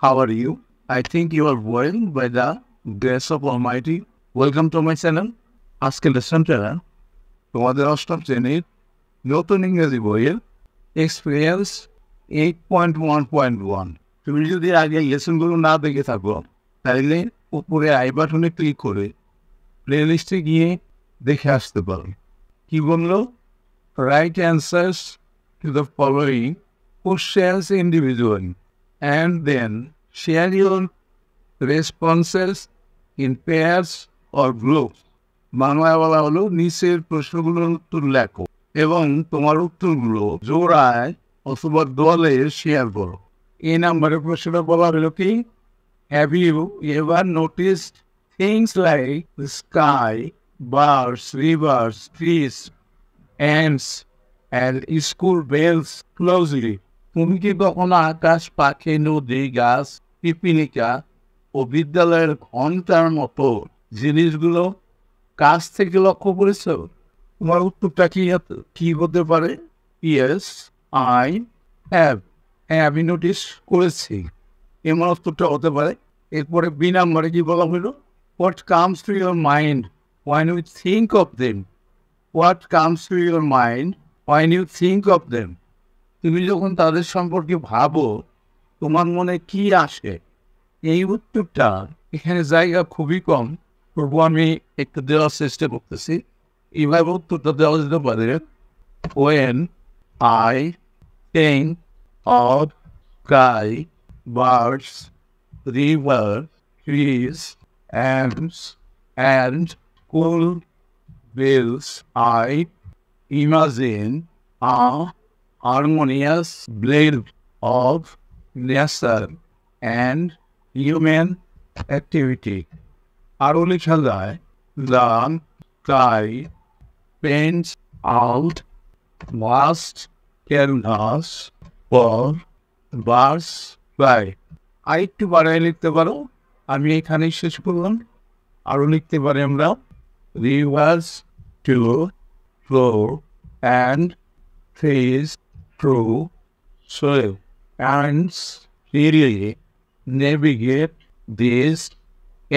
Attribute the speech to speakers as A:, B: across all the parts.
A: How are you? I think you are well by the grace of Almighty. Welcome to my channel. আজকে লেসনটা তোমাদের অষ্টম শ্রেণীর নতুন ইংরেজি বইয়ের এক্সপিরিয়েন্স 8.1.1। তুমি যদি আগে লেসনগুলো না দেখে থাকো তাহলে উপরে আই বাটনে ক্লিক করে প্লেলিস্টে গিয়ে দেখে আসতে পারো। কি বললো? Right answers to the following questions individually and then share your responses in pairs or groups. বাংলায় বলা হলো নিচের প্রশ্নগুলোর উত্তর লেখো এবং তোমার উত্তরগুলো জোড়ায় অথবা দলে শেয়ার করো। এই নাম্বারের প্রশ্নটা বলা হলো কি, have you ever noticed things like the sky, birds, rivers, trees, ands and school bells closely? তুমি কি কখনো আকাশ, পাখি, নদী, গাছ, পিপিলিকা ও বিদ্যালয়ের ঘন্টার মতো জিনিসগুলো কাছ থেকে লক্ষ্য করেছ? তোমার উত্তরটা কি হতে পারে? Yes, I have. হ্যাঁ, আমি নোটিস করেছি। এমন উত্তরটা হতে পারে। এরপরে বি নাম্বারে কি বলা হলো? What comes to your mind when you think of them? What comes to your mind when you think of them? তুমি যখন তাদের সম্পর্কে ভাবো তোমার মনে কি আসে? এই উত্তরটা এখানে জায়গা খুবই কম, তবু আমি একটু দেওয়ার চেষ্টা করতেছি। এইভাবে উত্তরটা দেওয়া যেতে পারে, when I think of sky, birds, river, trees, and cool bills, I imagine harmonious blend of nature and human activity. আরো লেখা যায়, the sky paints out vast canvas for birds fly. আরেকটু বাড়ায় লিখতে পারো, আমি এখানেই শেষ করলাম। আরো লিখতে পারি আমরা, rivers to flow and trees through soil, ants really navigate this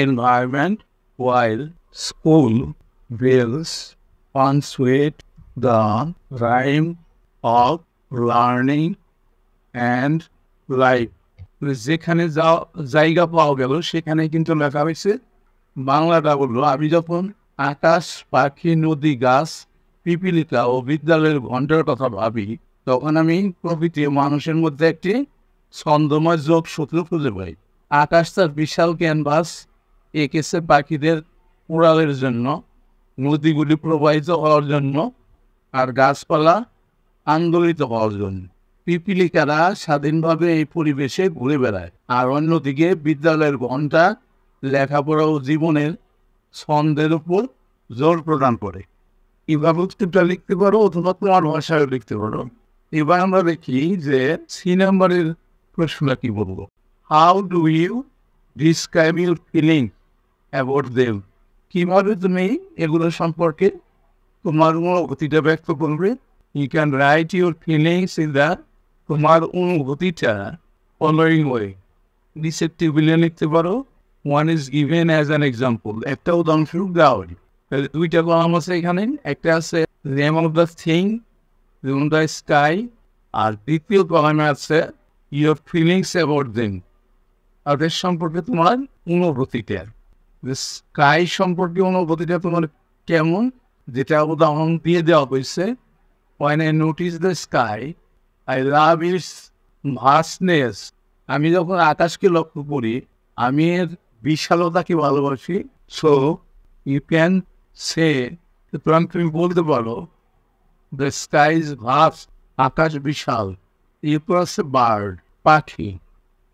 A: environment while school bells punctuate the rhyme of learning and life. যেখানে জায়গা পাওয়া গেল সেখানে কিন্তু লেখা হয়েছে বাংলাটা বললো, আমি যখন আকাশ, পাখি, নদী, গাছ, পিপিলিকা ও বিদ্যালয়ের ঘন্টার কথা ভাবি তখন আমি প্রকৃতি মানুষের মধ্যে একটি ছন্দময় যোগসূত্র খুঁজে পাই। আকাশ তার বিশাল ক্যানভাস এঁকেছে পাখিদের উড়ালের জন্য, নদীগুলি প্রবাহিত হওয়ার জন্য, আর গাছপালা আন্দোলিত হওয়ার জন্য। পিপিলিকারা স্বাধীনভাবে এই পরিবেশে ঘুরে বেড়ায়, আর অন্যদিকে বিদ্যালয়ের ঘন্টা লেখাপড়া ও জীবনের ছন্দের উপর জোর প্রদান করে। এভাবে উত্তরটা লিখতে পারো অথবা তোমার ভাষায় লিখতে পারো। এবার আমরা দেখি যে সি নাম্বারের প্রশ্নটা কি বলবো। How do you describe your feeling about them? কিভাবে তুমি এগুলো সম্পর্কে তোমার অনুভূতিটা ব্যক্ত করবে? You can write your feelings in the, তোমার অনুভূতিটা ফলোয়িং ওয়ে, নিচের টেবিলে লিখতে পারো। One is given as an example, একটা উদাহরণস্বরূপ দেওয়া হয়। দুইটা কলাম আছে এখানে, একটা আছে নেম অফ দ্য থিং, যেমন দ্য স্কাই, আর দ্বিতীয় কলামে আছে ইউর ফিলিংস অ্যাবাউট দেম, আর এর সম্পর্কে তোমার অনুভূতিটা। স্কাই সম্পর্কে অনুভূতিটা তোমার কেমন, যেটা উদাহরণ দিয়ে দেওয়া হয়েছে। When I notice the sky, I love its vastness. আমি যখন আকাশকে লক্ষ্য করি আমি এর বিশালতাকে ভালোবাসি। সো ইউ ক্যান সে, সুতরাং তুমি বলতে পারো দ্য স্কাই ইজ ভাস্ট, আকাশ বিশাল। এরপর আছে বার্ড, পাখি।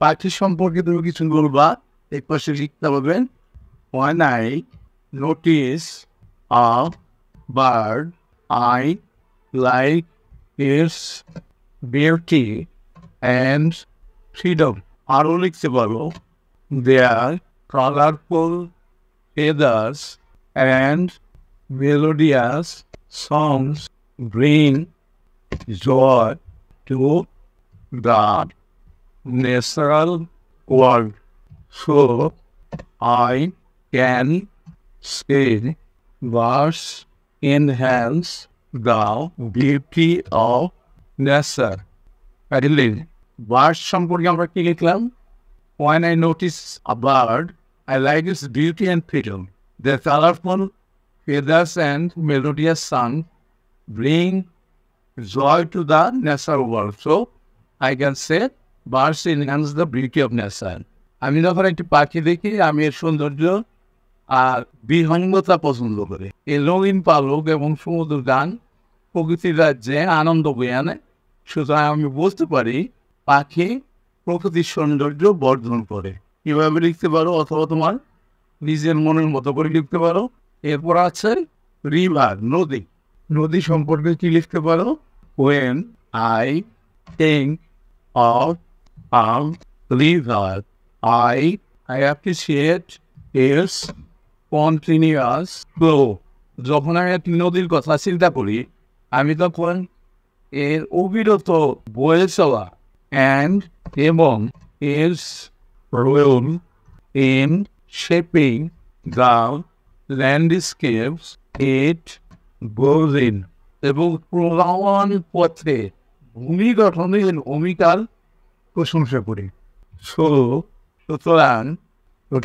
A: পাখি সম্পর্কে তুমি কিছু বলবা, এই পাশে লিখতে হবে। When I notice a bird, I like its beauty and freedom. আরও লিখতে পারো, their colorful feathers and melodious songs bring joy to the natural world. So I can say verse enhance the beauty of nature. Really, verse সম্পর্কে আমরা কি লিখলাম? When I notice a bird, I like its beauty and freedom. The colorful feathers and melodious song bring joy to the natural world. So I can say birds enhance the beauty of nature. আমি যখন একটি পাখি দেখি আমি এর সৌন্দর্য আর বিহঙ্গতা পছন্দ করি। এই রঙিন পালক এবং সমুদ্র গান প্রকৃতির রাজ্যে আনন্দ বয়ে আনে। সুতরাং আমি বলতে পারি পাখি প্রকৃতির সৌন্দর্য বর্ধন করে। কীভাবে লিখতে পারো অথবা তোমার নিজের মনের মতো করে লিখতে পারো। এরপর আছে রিভার, নদী। নদী সম্পর্কে কি লিখতে পারো? When I think of a river, I appreciate its continuous flow. যখন আমি একটি নদীর কথা চিন্তা করি আমি তখন এর অবিরত বয়ে চলা এবং its role in shaping the landscapes it goes in. এবং প্রবাহমান পথে ভূমি গঠনের ভূমিকার প্রশংসা করি। সুতরাং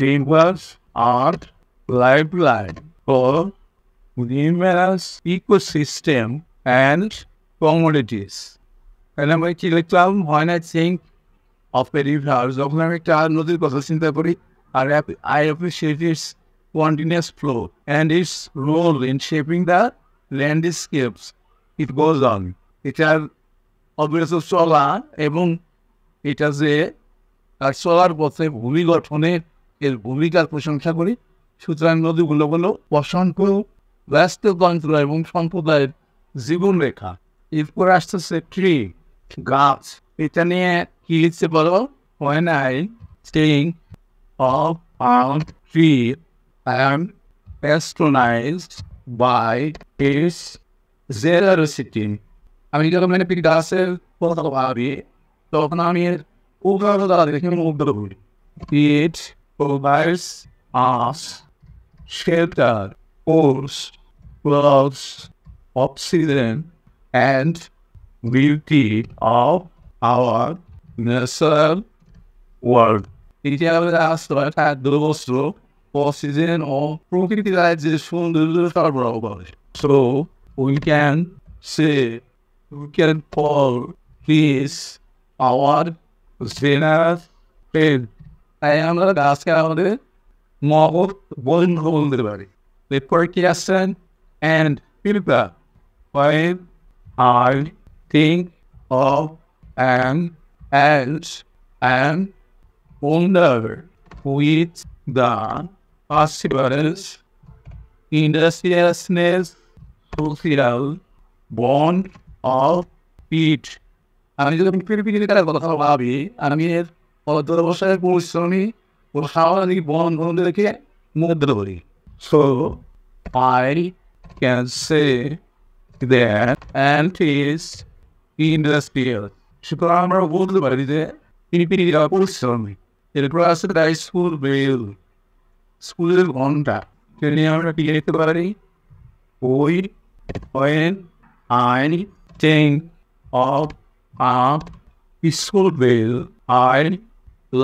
A: rivers are lifeline for numerous ecosystem and commodities. And আমি কি লিখলাম? When I think of a river, যখন আমি একটা নদীর কথা চিন্তা করি আর I appreciate its continuous flow and its role in shaping the landscapes it goes on. এটার অবিরত চলা এবং এটা যে চলার পথে ভূমি গঠনের এর ভূমিকার প্রশংসা করি। সুতরাং নদীগুলো হলো অসংখ্য ব্যস্ত তন্ত্র এবং সম্প্রদায়ের জীবনরেখা। এরপর আসতেছে ট্রি, গাছ। এটা নিয়ে কি লিখতে পারো? When I think of a tree, I am astonished by its generosity. আমি যখন একটি গাছের কথা ভাবি তখন আমি এর উদারতা দেখে মুগ্ধ হই। It provides us shelter, force, clothes, oxygen, and beauty of our natural world. এটি আমাদের আশ্রয়, খাদ্য, বস্ত্র, অক্সিজেন ও প্রকৃতির রাজ্যে সৌন্দর্য সরবরাহ করে। So we can say we can call this our generous friend. তাই আমরা গাছকে আমাদের মহৎ বন্ধু বলতে পারি। এরপর কি আসছেন? And people. When I think of an ant and wonder with the perseverance, industriousness, social bond of it. আমি যখন পৃথিবীর কথা ভাবি আমি এর অধ্যবসায়ের পরিশ্রমী ও স্বাভাবিক বন্ধন দেখে মুগ্ধ করি। So I can say that ant is industrial. সুতরাং আমরা বলতে পারি যে পৃথিবীর পরিশ্রমী। এরপর আছে তাই স্কুল বেল, স্কুলের ঘন্টা। এটা নিয়ে আমরা কি লিখতে পারি? When I think of a school bell, I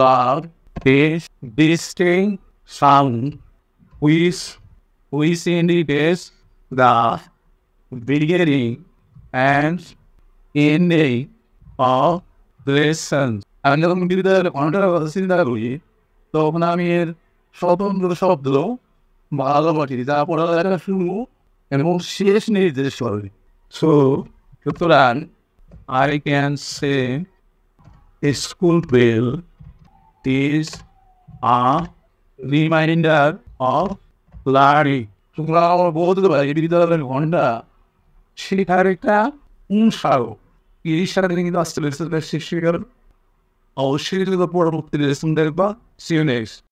A: love this distinct sound which indicates the beginning and ending of lessons. আমি যখন বিদ্যালয়ের ঘন্টার কথা চিন্তা করি তখন আমি এর স্বতন্ত্র শব্দ ভালোবাসি যা পড়ালেখা শুরু এবং শেষ নির্দেশ করে। সুতরাং I can say a school bell is a reminder of learning. সুতরাং আমরা বলতে পারি বিদ্যালয়ের ঘন্টা শেখার একটা অনুসারক। এই সাথে কিন্তু আসতে লেসনের শিক্ষকের অবশ্যই পরবর্তী লেসন দেখবা। See you next.